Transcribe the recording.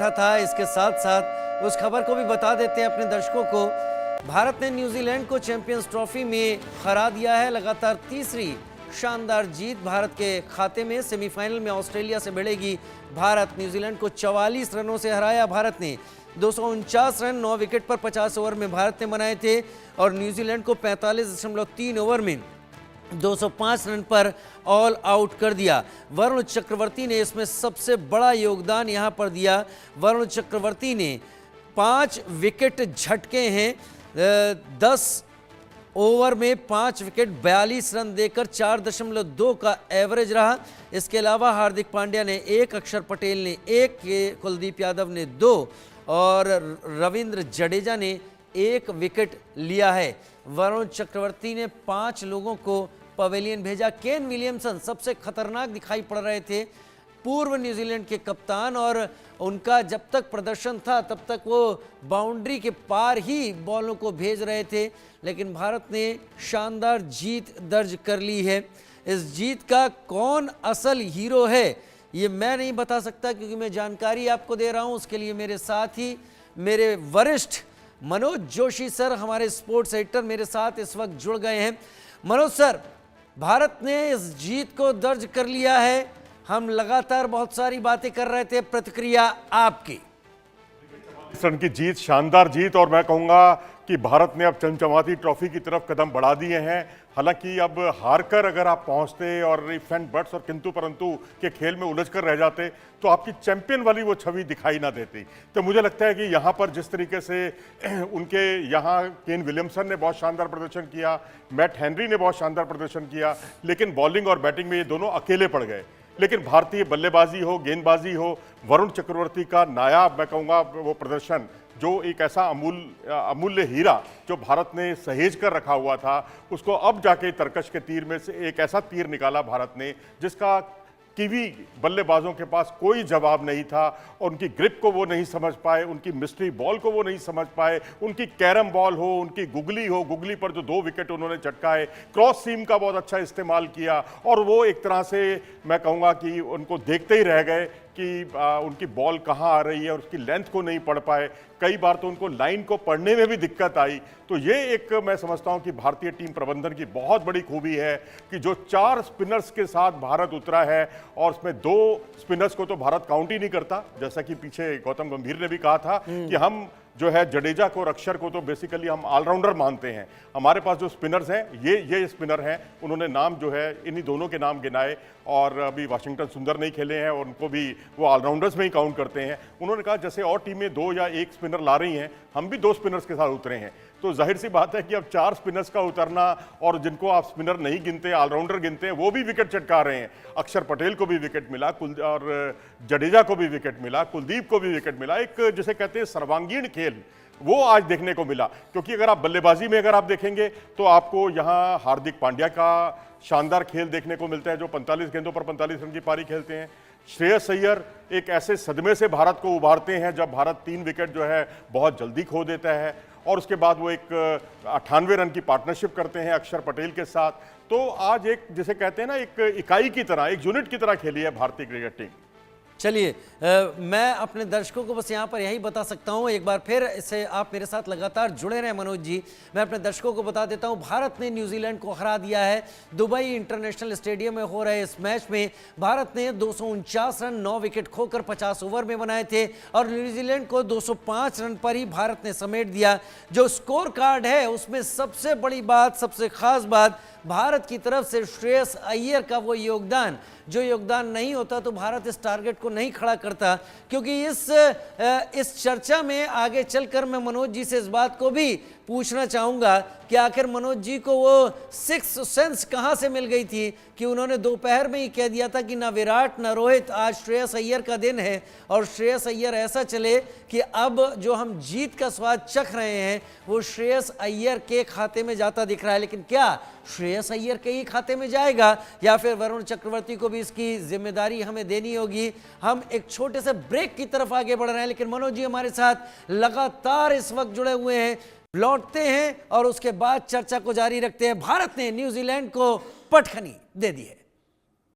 रखा था। इसके साथ साथ उस खबर को भी बता देते हैं अपने दर्शकों को। भारत ने न्यूजीलैंड को चैंपियंस ट्रॉफी में हरा दिया है। लगातार तीसरी शानदार जीत भारत के खाते में। सेमीफाइनल में ऑस्ट्रेलिया से भिड़ेगी भारत। न्यूजीलैंड को 44 रनों से हराया भारत ने। 249 रन 9 विकेट पर 50 ओवर में भारत ने बनाए थे और न्यूजीलैंड को 45.3 ओवर में 205 रन पर ऑल आउट कर दिया। वरुण चक्रवर्ती ने इसमें सबसे बड़ा योगदान यहां पर दिया। वरुण चक्रवर्ती ने 5 विकेट झटके हैं। 10 ओवर में 5 विकेट 42 रन देकर 4.2 का एवरेज रहा। इसके अलावा हार्दिक पांड्या ने 1, अक्षर पटेल ने 1, कुलदीप यादव ने 2 और रविंद्र जडेजा ने 1 विकेट लिया है। वरुण चक्रवर्ती ने 5 लोगों को पवेलियन भेजा। केन विलियमसन सबसे खतरनाक दिखाई पड़ रहे थे, पूर्व न्यूजीलैंड के कप्तान, और उनका जब तक प्रदर्शन था तब तक वो बाउंड्री के पार ही बॉलों को भेज रहे थे। लेकिन भारत ने शानदार जीत दर्ज कर ली है। इस जीत का कौन असल हीरो है ये मैं नहीं बता सकता, क्योंकि मैं जानकारी आपको दे रहा हूं। उसके लिए मेरे साथ ही मेरे वरिष्ठ मनोज जोशी सर, हमारे स्पोर्ट्स एडिटर, मेरे साथ इस वक्त जुड़ गए हैं। मनोज सर, भारत ने इस जीत को दर्ज कर लिया है। हम लगातार बहुत सारी बातें कर रहे थे, प्रतिक्रिया आपकी। रन की जीत, शानदार जीत, और मैं कहूंगा कि भारत ने अब चमचमाती ट्रॉफी की तरफ कदम बढ़ा दिए हैं। हालांकि अब हारकर अगर आप पहुंचते और इफ एंड बट्स और किंतु परंतु के खेल में उलझकर रह जाते तो आपकी चैंपियन वाली वो छवि दिखाई ना देती। तो मुझे लगता है कि यहाँ पर जिस तरीके से उनके यहाँ केन विलियमसन ने बहुत शानदार प्रदर्शन किया, मैट हेनरी ने बहुत शानदार प्रदर्शन किया, लेकिन बॉलिंग और बैटिंग में ये दोनों अकेले पड़ गए। लेकिन भारतीय बल्लेबाजी हो, गेंदबाजी हो, वरुण चक्रवर्ती का नायाब, मैं कहूँगा, वो प्रदर्शन, जो एक ऐसा अमूल्य हीरा जो भारत ने सहेज कर रखा हुआ था, उसको अब जाके तरकश के तीर में से एक ऐसा तीर निकाला भारत ने जिसका कीवी बल्लेबाजों के पास कोई जवाब नहीं था। और उनकी ग्रिप को वो नहीं समझ पाए, उनकी मिस्ट्री बॉल को वो नहीं समझ पाए, उनकी कैरम बॉल हो, उनकी गुगली हो, गुगली पर जो 2 विकेट उन्होंने चटकाए, क्रॉस सीम का बहुत अच्छा इस्तेमाल किया, और वो एक तरह से मैं कहूँगा कि उनको देखते ही रह गए कि उनकी बॉल कहाँ आ रही है और उसकी लेंथ को नहीं पढ़ पाए। कई बार तो उनको लाइन को पढ़ने में भी दिक्कत आई। तो ये एक मैं समझता हूँ कि भारतीय टीम प्रबंधन की बहुत बड़ी खूबी है कि जो 4 स्पिनर्स के साथ भारत उतरा है, और उसमें 2 स्पिनर्स को तो भारत काउंट ही नहीं करता, जैसा कि पीछे गौतम गंभीर ने भी कहा था कि हम जो है जडेजा को और अक्षर को तो बेसिकली हम ऑलराउंडर मानते हैं। हमारे पास जो स्पिनर्स हैं ये स्पिनर हैं, उन्होंने नाम जो है इन्हीं दोनों के नाम गिनाए, और अभी वाशिंगटन सुंदर नहीं खेले हैं और उनको भी वो ऑलराउंडर्स में ही काउंट करते हैं। उन्होंने कहा जैसे और टीमें 2 या 1 स्पिनर ला रही हैं, हम भी 2 स्पिनर्स के साथ उतरे हैं। तो जाहिर सी बात है कि अब 4 स्पिनर्स का उतरना, और जिनको आप स्पिनर नहीं गिनते, ऑलराउंडर गिनते हैं, वो भी विकेट चटका रहे हैं। अक्षर पटेल को भी विकेट मिला, और जडेजा को भी विकेट मिला, कुलदीप को भी विकेट मिला। एक जिसे कहते हैं सर्वांगीण खेल, वो आज देखने को मिला। क्योंकि अगर आप बल्लेबाजी में अगर आप देखेंगे तो आपको यहाँ हार्दिक पांड्या का शानदार खेल देखने को मिलता है, जो 45 गेंदों पर 45 रन की पारी खेलते हैं। श्रेयस अय्यर एक ऐसे सदमे से भारत को उबारते हैं जब भारत 3 विकेट जो है बहुत जल्दी खो देता है, और उसके बाद वो एक 98 रन की पार्टनरशिप करते हैं अक्षर पटेल के साथ। तो आज एक जिसे कहते हैं ना, एक इकाई की तरह, एक यूनिट की तरह खेली है भारतीय क्रिकेट टीम। चलिए, मैं अपने दर्शकों को बस यहाँ पर यही बता सकता हूँ, एक बार फिर इससे आप मेरे साथ लगातार जुड़े रहें मनोज जी। मैं अपने दर्शकों को बता देता हूँ, भारत ने न्यूजीलैंड को हरा दिया है। दुबई इंटरनेशनल स्टेडियम में हो रहे इस मैच में भारत ने 249 रन 9 विकेट खोकर 50 ओवर में बनाए थे, और न्यूजीलैंड को 205 रन पर ही भारत ने समेट दिया। जो स्कोर कार्ड है उसमें सबसे बड़ी बात, सबसे खास बात, भारत की तरफ से श्रेयस अय्यर का वो योगदान, जो योगदान नहीं होता तो भारत इस टारगेट को नहीं खड़ा करता। क्योंकि इस चर्चा में आगे चलकर मैं मनोज जी से इस बात को भी पूछना चाहूंगा कि आखिर मनोज जी को वो 6th सेंस कहां से मिल गई थी कि उन्होंने दोपहर में ही कह दिया था कि ना विराट ना रोहित, आज श्रेयस अय्यर का दिन है, और श्रेयस अय्यर ऐसा चले कि अब जो हम जीत का स्वाद चख रहे हैं वो श्रेयस अय्यर के खाते में जाता दिख रहा है। लेकिन क्या श्रेयस अय्यर के ही खाते में जाएगा, या फिर वरुण चक्रवर्ती को भी इसकी जिम्मेदारी हमें देनी होगी? हम एक छोटे से ब्रेक की तरफ आगे बढ़ रहे हैं, लेकिन मनोज जी हमारे साथ लगातार इस वक्त जुड़े हुए हैं। लौटते हैं और उसके बाद चर्चा को जारी रखते हैं। भारत ने न्यूजीलैंड को पटखनी दे दी है।